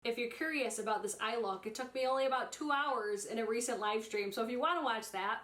if you're curious about this eye look, it took me only about 2 hours in a recent live stream. So if you want to watch that,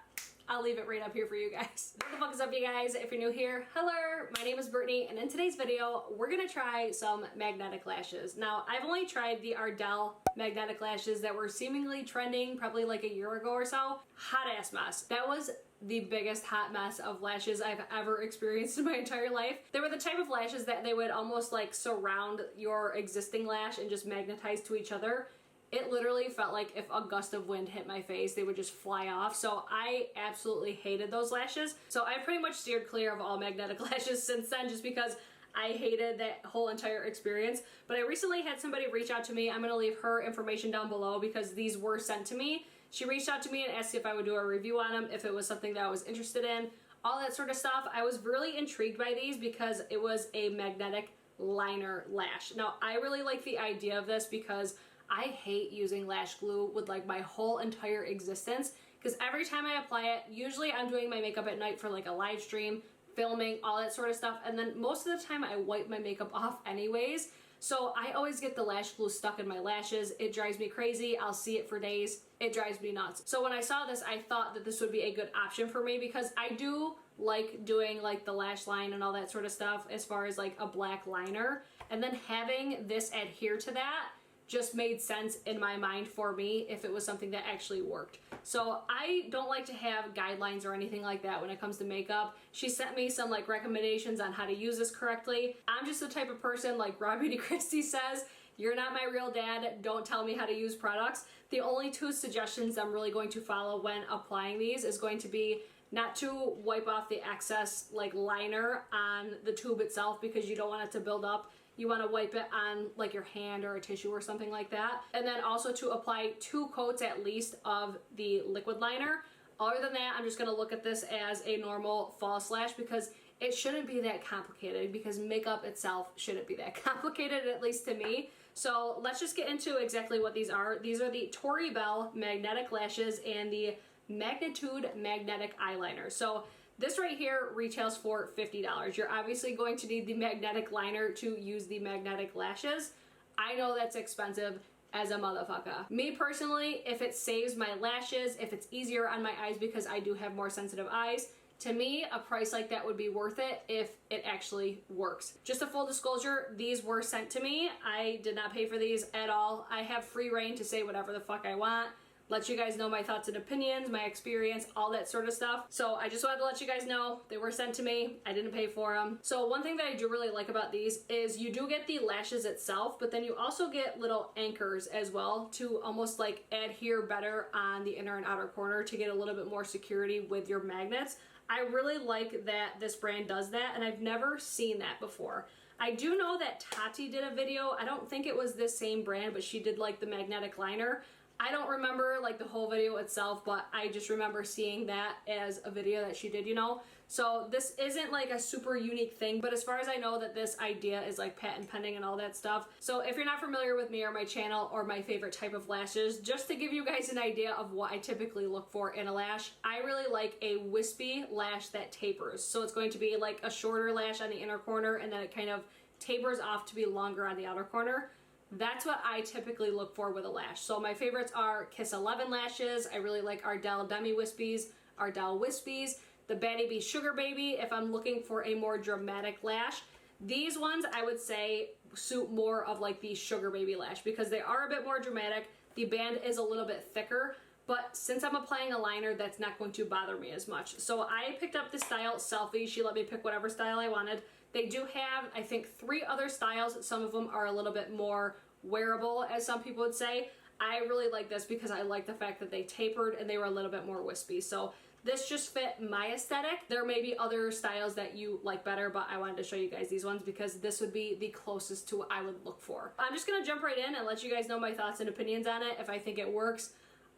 I'll leave it right up here for you guys. What the fuck is up, you guys? If you're new here, hello, my name is Brittany, and in today's video, we're gonna try some magnetic lashes. Now, I've only tried the Ardell magnetic lashes that were seemingly trending probably like a year ago or so. Hot ass mess. That was the biggest hot mess of lashes I've ever experienced in my entire life. They were the type of lashes that they would almost like surround your existing lash and just magnetize to each other. It literally felt like if a gust of wind hit my face, they would just fly off. So I absolutely hated those lashes. So I pretty much steered clear of all magnetic lashes since then, just because I hated that whole entire experience. But I recently had somebody reach out to me. I'm gonna leave her information down below because these were sent to me. She reached out to me and asked if I would do a review on them, if it was something that I was interested in, all that sort of stuff. I was really intrigued by these because it was a magnetic liner lash. Now, I really like the idea of this because I hate using lash glue with like my whole entire existence, because every time I apply it, usually I'm doing my makeup at night for like a live stream, filming, all that sort of stuff, and then most of the time I wipe my makeup off anyways. So I always get the lash glue stuck in my lashes. It drives me crazy. I'll see it for days. It drives me nuts. So when I saw this, I thought that this would be a good option for me because I do like doing like the lash line and all that sort of stuff as far as like a black liner, and then having this adhere to that just made sense in my mind for me if it was something that actually worked. So I don't like to have guidelines or anything like that when it comes to makeup. She sent me some like recommendations on how to use this correctly. I'm just the type of person, like Rob Beauty Christie says, you're not my real dad, don't tell me how to use products. The only two suggestions I'm really going to follow when applying these is going to be not to wipe off the excess like liner on the tube itself because you don't want it to build up. You want to wipe it on like your hand or a tissue or something like that. And then also to apply 2 coats at least of the liquid liner. Other than that, I'm just going to look at this as a normal false lash because it shouldn't be that complicated, because makeup itself shouldn't be that complicated, at least to me. So let's just get into exactly what these are. These are the Tori Bell magnetic lashes and the Magnitude magnetic eyeliner. So this right here retails for $50. You're obviously going to need the magnetic liner to use the magnetic lashes. I know that's expensive as a motherfucker. Me personally, if it saves my lashes, if it's easier on my eyes because I do have more sensitive eyes, to me, a price like that would be worth it if it actually works. Just a full disclosure, these were sent to me. I did not pay for these at all. I have free reign to say whatever the fuck I want. Let you guys know my thoughts and opinions, my experience, all that sort of stuff. So I just wanted to let you guys know they were sent to me. I didn't pay for them. So one thing that I do really like about these is you do get the lashes itself, but then you also get little anchors as well to almost like adhere better on the inner and outer corner to get a little bit more security with your magnets. I really like that this brand does that, and I've never seen that before. I do know that Tati did a video. I don't think it was this same brand, but she did like the magnetic liner. I don't remember like the whole video itself, but I just remember seeing that as a video that she did, you know? So this isn't like a super unique thing, but as far as I know that this idea is like patent pending and all that stuff. So if you're not familiar with me or my channel or my favorite type of lashes, just to give you guys an idea of what I typically look for in a lash, I really like a wispy lash that tapers. So it's going to be like a shorter lash on the inner corner and then it kind of tapers off to be longer on the outer corner. That's what I typically look for with a lash. So my favorites are Kiss 11 lashes. I really like Ardell Demi Wispies, Ardell Wispies, the Batty Bee Sugar Baby if I'm looking for a more dramatic lash. These ones I would say suit more of like the Sugar Baby lash because they are a bit more dramatic. The band is a little bit thicker, but since I'm applying a liner, that's not going to bother me as much. So I picked up the style Selfie. She let me pick whatever style I wanted. They do have, I think, 3 other styles. Some of them are a little bit more wearable, as some people would say. I really like this because I like the fact that they tapered and they were a little bit more wispy. So this just fit my aesthetic. There may be other styles that you like better, but I wanted to show you guys these ones because this would be the closest to what I would look for. I'm just gonna jump right in and let you guys know my thoughts and opinions on it, if I think it works,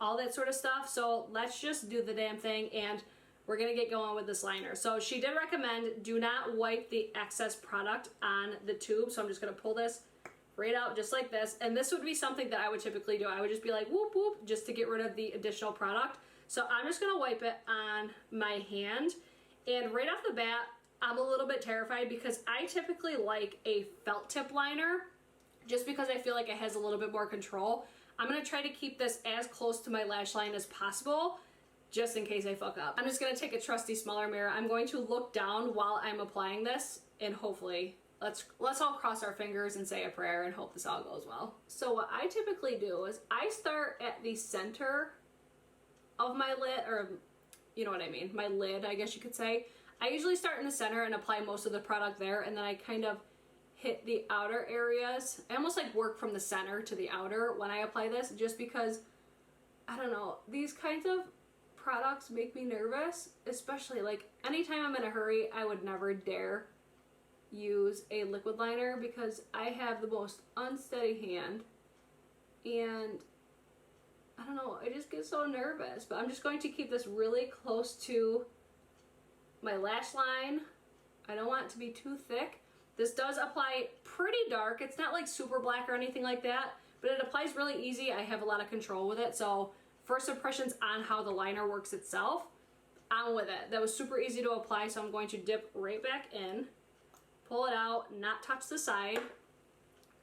all that sort of stuff. So let's just do the damn thing and we're gonna get going with this liner. So she did recommend do not wipe the excess product on the tube. So I'm just gonna pull this right out just like this. And this would be something that I would typically do. I would just be like whoop whoop just to get rid of the additional product. So I'm just gonna wipe it on my hand. And right off the bat, I'm a little bit terrified because I typically like a felt tip liner just because I feel like it has a little bit more control. I'm going to try to keep this as close to my lash line as possible, just in case I fuck up. I'm just going to take a trusty smaller mirror. I'm going to look down while I'm applying this, and hopefully, let's all cross our fingers and say a prayer and hope this all goes well. So what I typically do is I start at the center of my lid, or you know what I mean, my lid, I guess you could say. I usually start in the center and apply most of the product there, and then I kind of hit the outer areas. I almost like work from the center to the outer when I apply this, just because, I don't know, these kinds of products make me nervous, especially like anytime I'm in a hurry. I would never dare use a liquid liner because I have the most unsteady hand, and I don't know, I just get so nervous. But I'm just going to keep this really close to my lash line. I don't want it to be too thick. This does apply pretty dark. It's not like super black or anything like that, but it applies really easy. I have a lot of control with it. So first impressions on how the liner works itself, I'm with it. That was super easy to apply, so I'm going to dip right back in, pull it out, not touch the side,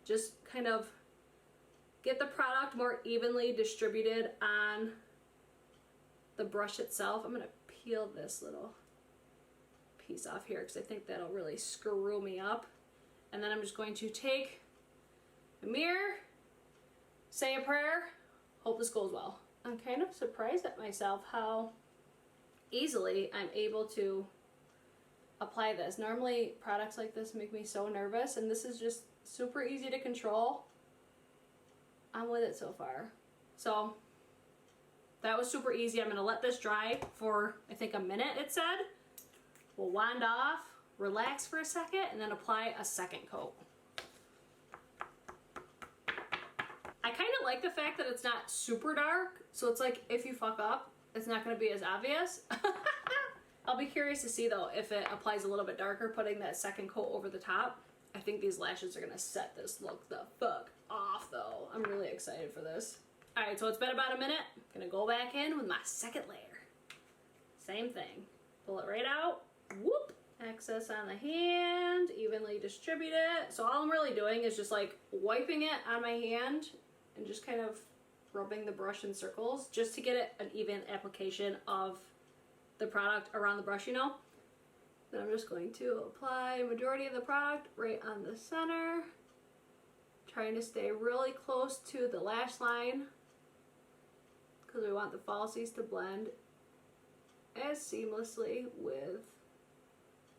just kind of get the product more evenly distributed on the brush itself. I'm gonna peel this little piece off here because I think that'll really screw me up. And then I'm just going to take a mirror, say a prayer, hope this goes well. I'm kind of surprised at myself how easily I'm able to apply this. Normally products like this make me so nervous, and this is just super easy to control. I'm with it so far. So that was super easy. I'm gonna let this dry for, I think, a minute, it said. We'll wand off, relax for a second, and then apply a second coat. I kind of like the fact that it's not super dark, so it's like if you fuck up, it's not gonna be as obvious. I'll be curious to see though if it applies a little bit darker, putting that second coat over the top. I think these lashes are gonna set this look the fuck off though. I'm really excited for this. Alright, so it's been about a minute. I'm gonna go back in with my second layer. Same thing. Pull it right out. Whoop! Excess on the hand, evenly distribute it. So all I'm really doing is just like wiping it on my hand and just kind of rubbing the brush in circles just to get it an even application of the product around the brush, you know? Then I'm just going to apply a majority of the product right on the center, trying to stay really close to the lash line because we want the falsies to blend as seamlessly with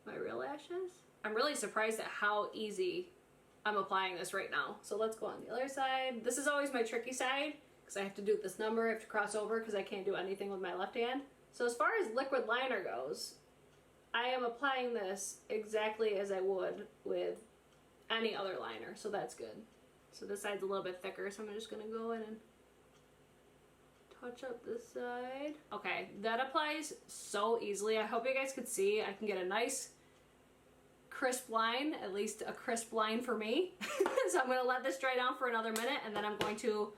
my real lashes. I'm really surprised at how easy I'm applying this right now. So let's go on the other side. This is always my tricky side because I have to do this number, I have to cross over because I can't do anything with my left hand. So as far as liquid liner goes, I am applying this exactly as I would with any other liner, so that's good. So this side's a little bit thicker, so I'm just gonna go in and touch up this side. Okay, that applies so easily. I hope you guys could see. I can get a nice crisp line, at least a crisp line for me. So I'm gonna let this dry down for another minute, and then I'm going to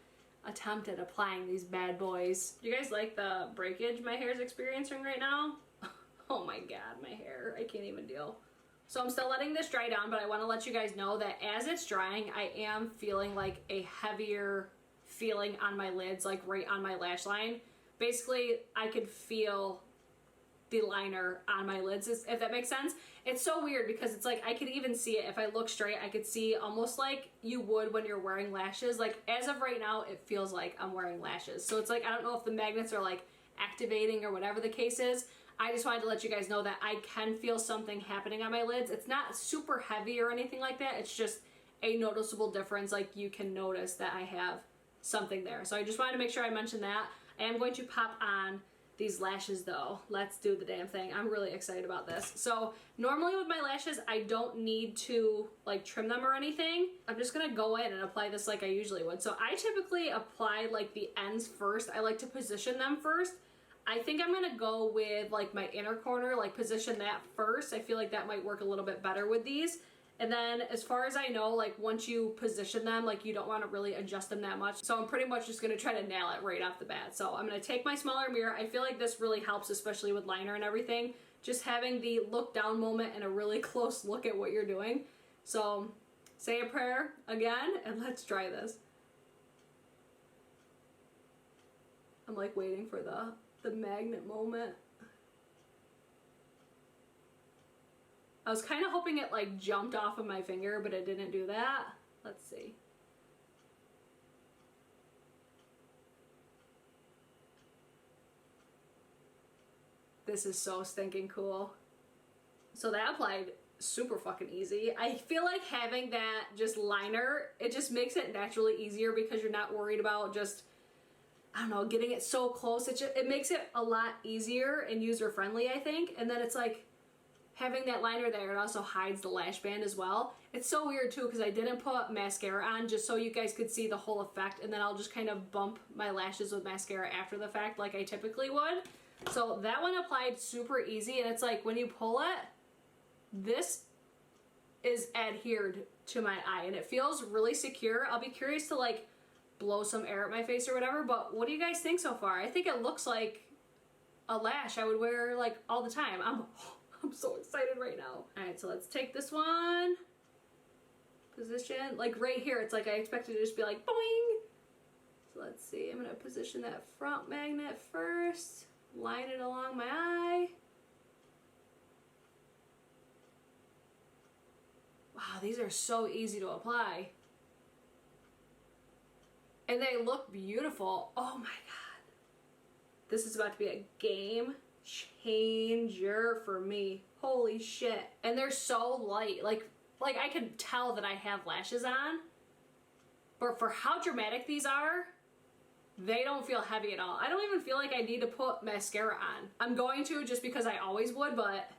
attempt at applying these bad boys. Do you guys like the breakage my hair is experiencing right now? Oh my god, my hair, I can't even deal. So I'm still letting this dry down, but I want to let you guys know that as it's drying, I am feeling like a heavier feeling on my lids, like right on my lash line. Basically, I could feel the liner on my lids, if that makes sense. It's so weird because it's like I could even see it. If I look straight, I could see almost like you would when you're wearing lashes. Like as of right now, it feels like I'm wearing lashes. So it's like, I don't know if the magnets are like activating or whatever the case is. I just wanted to let you guys know that I can feel something happening on my lids. It's not super heavy or anything like that. It's just a noticeable difference. Like you can notice that I have something there. So I just wanted to make sure I mentioned that. I am going to pop on these lashes though. Let's do the damn thing. I'm really excited about this. So normally with my lashes, I don't need to like trim them or anything. I'm just gonna go in and apply this like I usually would. So I typically apply like the ends first. I like to position them first. I think I'm gonna go with like my inner corner, like position that first. I feel like that might work a little bit better with these. And then as far as I know, like once you position them, like you don't wanna really adjust them that much. So I'm pretty much just gonna try to nail it right off the bat. So I'm gonna take my smaller mirror. I feel like this really helps, especially with liner and everything. Just having the look down moment and a really close look at what you're doing. So say a prayer again, and let's try this. I'm like waiting for the magnet moment. I was kind of hoping it like jumped off of my finger, but it didn't do that. Let's see. This is so stinking cool. So that applied super fucking easy. I feel like having that just liner, it just makes it naturally easier because you're not worried about just, I don't know, getting it so close. It makes it a lot easier and user friendly, I think. And then it's like having that liner there, it also hides the lash band as well. It's so weird too because I didn't put mascara on just so you guys could see the whole effect, and then I'll just kind of bump my lashes with mascara after the fact like I typically would. So that one applied super easy, and it's like when you pull it, this is adhered to my eye and it feels really secure. I'll be curious to like blow some air at my face or whatever, but what do you guys think so far? I think it looks like a lash I would wear like all the time. I'm so excited right now. Alright, so let's take this one. Position, like right here, it's like I expected it to just be like boing. So let's see, I'm gonna position that front magnet first, line it along my eye. Wow, these are so easy to apply. And they look beautiful. Oh my god. This is about to be a game changer for me. Holy shit. And they're so light. Like I can tell that I have lashes on. But for how dramatic these are, they don't feel heavy at all. I don't even feel like I need to put mascara on. I'm going to just because I always would, but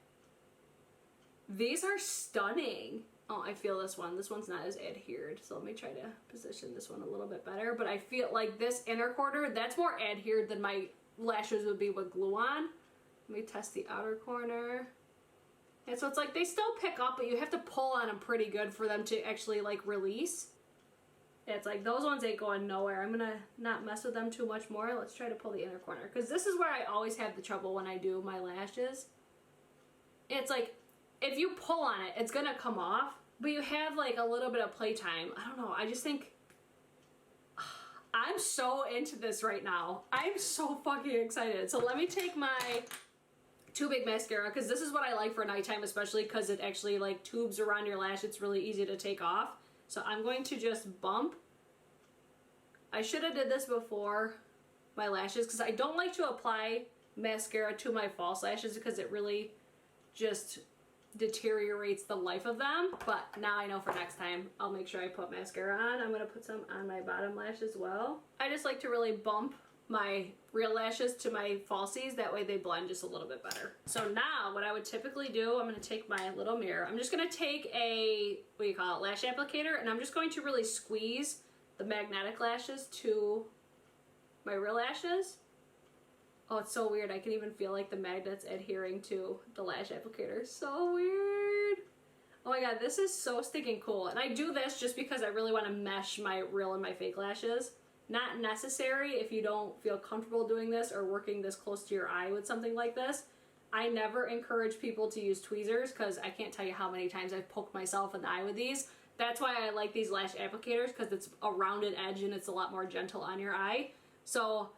these are stunning. Oh, I feel this one. This one's not as adhered, so let me try to position this one a little bit better. But I feel like this inner corner, that's more adhered than my lashes would be with glue on. Let me test the outer corner. And so it's like they still pick up, but you have to pull on them pretty good for them to actually like release. It's like those ones ain't going nowhere. I'm gonna not mess with them too much more. Let's try to pull the inner corner, because this is where I always have the trouble when I do my lashes. It's like if you pull on it, it's gonna come off, but you have like a little bit of playtime. I don't know, I just think I'm so into this right now. I'm so fucking excited. So let me take my Too Big mascara, because this is what I like for nighttime, especially because it actually like tubes around your lash. It's really easy to take off. So I'm going to just bump. I should have did this before my lashes because I don't like to apply mascara to my false lashes because it really just deteriorates the life of them. But now I know for next time I'll make sure I put mascara on. I'm going to put some on my bottom lash as well. I just like to really bump my real lashes to my falsies, that way they blend just a little bit better. So now what I would typically do, I'm going to take my little mirror, I'm just going to take a, what do you call it, lash applicator, and I'm just going to really squeeze the magnetic lashes to my real lashes. Oh, it's so weird, I can even feel like the magnets adhering to the lash applicator. So weird. Oh my god, this is so stinking cool. And I do this just because I really want to mesh my real and my fake lashes. Not necessary if you don't feel comfortable doing this or working this close to your eye with something like this. I never encourage people to use tweezers because I can't tell you how many times I've poked myself in the eye with these. That's why I like these lash applicators, because it's a rounded edge and it's a lot more gentle on your eye. So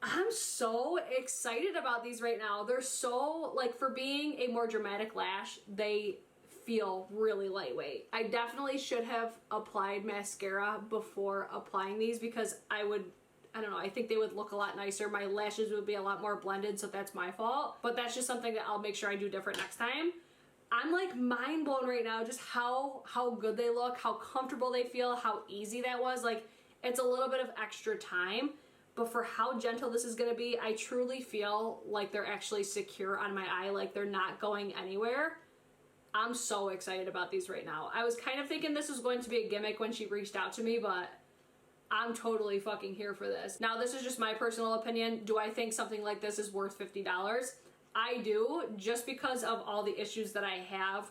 I'm so excited about these right now. They're so, like, for being a more dramatic lash, they feel really lightweight. I definitely should have applied mascara before applying these because I don't know, I think they would look a lot nicer. My lashes would be a lot more blended, so that's my fault. But that's just something that I'll make sure I do different next time. I'm like mind blown right now just how good they look, how comfortable they feel, how easy that was. Like, it's a little bit of extra time, but for how gentle this is gonna be, I truly feel like they're actually secure on my eye, like they're not going anywhere. I'm so excited about these right now. I was kind of thinking this was going to be a gimmick when she reached out to me, but I'm totally fucking here for this. Now, this is just my personal opinion. Do I think something like this is worth $50? I do, just because of all the issues that I have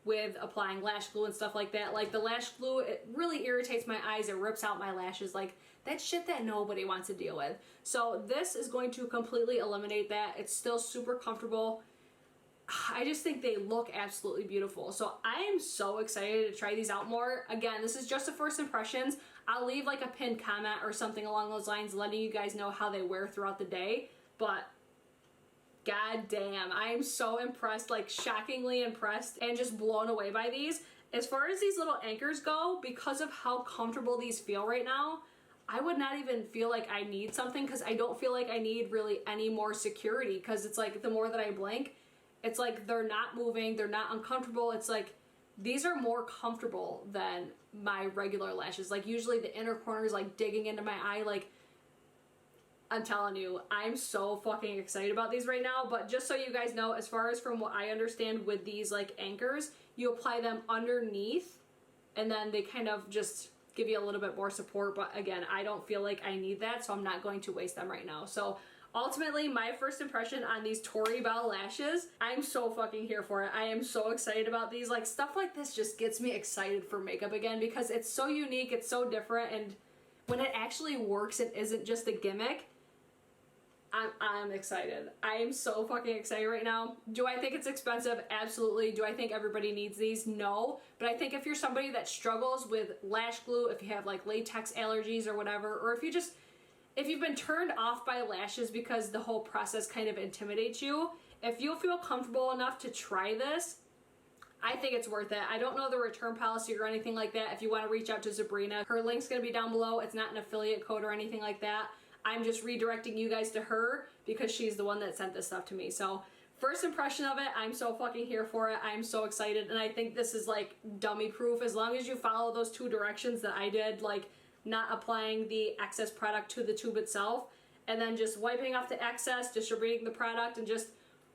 with applying lash glue and stuff like that. Like, the lash glue, it really irritates my eyes. It rips out my lashes. Like, that's shit that nobody wants to deal with. So this is going to completely eliminate that. It's still super comfortable. I just think they look absolutely beautiful. So I am so excited to try these out more. Again, this is just the first impressions. I'll leave like a pinned comment or something along those lines letting you guys know how they wear throughout the day. But god damn, I am so impressed, like shockingly impressed and just blown away by these. As far as these little anchors go, because of how comfortable these feel right now, I would not even feel like I need something, because I don't feel like I need really any more security, because it's like the more that I blink, it's like they're not moving, they're not uncomfortable. It's like these are more comfortable than my regular lashes. Like usually the inner corner is like digging into my eye. Like I'm telling you, I'm so fucking excited about these right now. But just so you guys know, as far as from what I understand with these like anchors, you apply them underneath and then they kind of just give you a little bit more support. But again, I don't feel like I need that, so I'm not going to waste them right now. So ultimately, my first impression on these Tori Bell lashes, I'm so fucking here for it. I am so excited about these. Like, stuff like this just gets me excited for makeup again, because it's so unique, it's so different, and when it actually works, it isn't just a gimmick. I'm excited. I am so fucking excited right now. Do I think it's expensive? Absolutely. Do I think everybody needs these? No. But I think if you're somebody that struggles with lash glue, if you have like latex allergies or whatever, or if you've been turned off by lashes because the whole process kind of intimidates you, if you feel comfortable enough to try this, I think it's worth it. I don't know the return policy or anything like that. If you want to reach out to Sabrina, her link's going to be down below. It's not an affiliate code or anything like that. I'm just redirecting you guys to her because she's the one that sent this stuff to me. So first impression of it, I'm so fucking here for it. I'm so excited, and I think this is like dummy proof. As long as you follow those 2 directions that I did, like not applying the excess product to the tube itself, and then just wiping off the excess, distributing the product, and just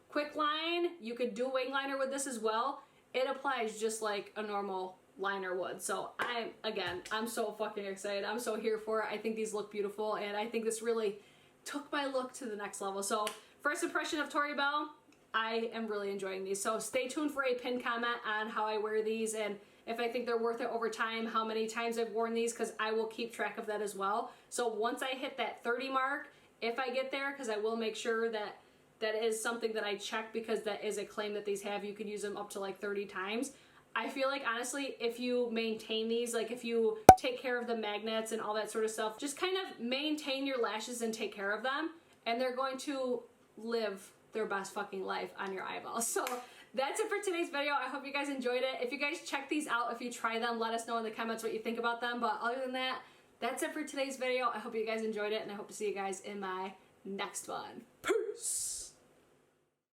quick line. You could do wing liner with this as well. It applies just like a normal liner would. So I'm so fucking excited. I'm so here for it. I think these look beautiful, and I think this really took my look to the next level. So first impression of Tori Bell, I am really enjoying these. So stay tuned for a pinned comment on how I wear these, and if I think they're worth it over time, how many times I've worn these, because I will keep track of that as well. So once I hit that 30 mark, if I get there, because I will make sure that that is something that I check, because that is a claim that these have, you could use them up to like 30 times. I feel like honestly, if you maintain these, like if you take care of the magnets and all that sort of stuff, just kind of maintain your lashes and take care of them, and they're going to live their best fucking life on your eyeballs. So that's it for today's video. I hope you guys enjoyed it. If you guys check these out, if you try them, let us know in the comments what you think about them. But other than that, that's it for today's video. I hope you guys enjoyed it, and I hope to see you guys in my next one. Peace!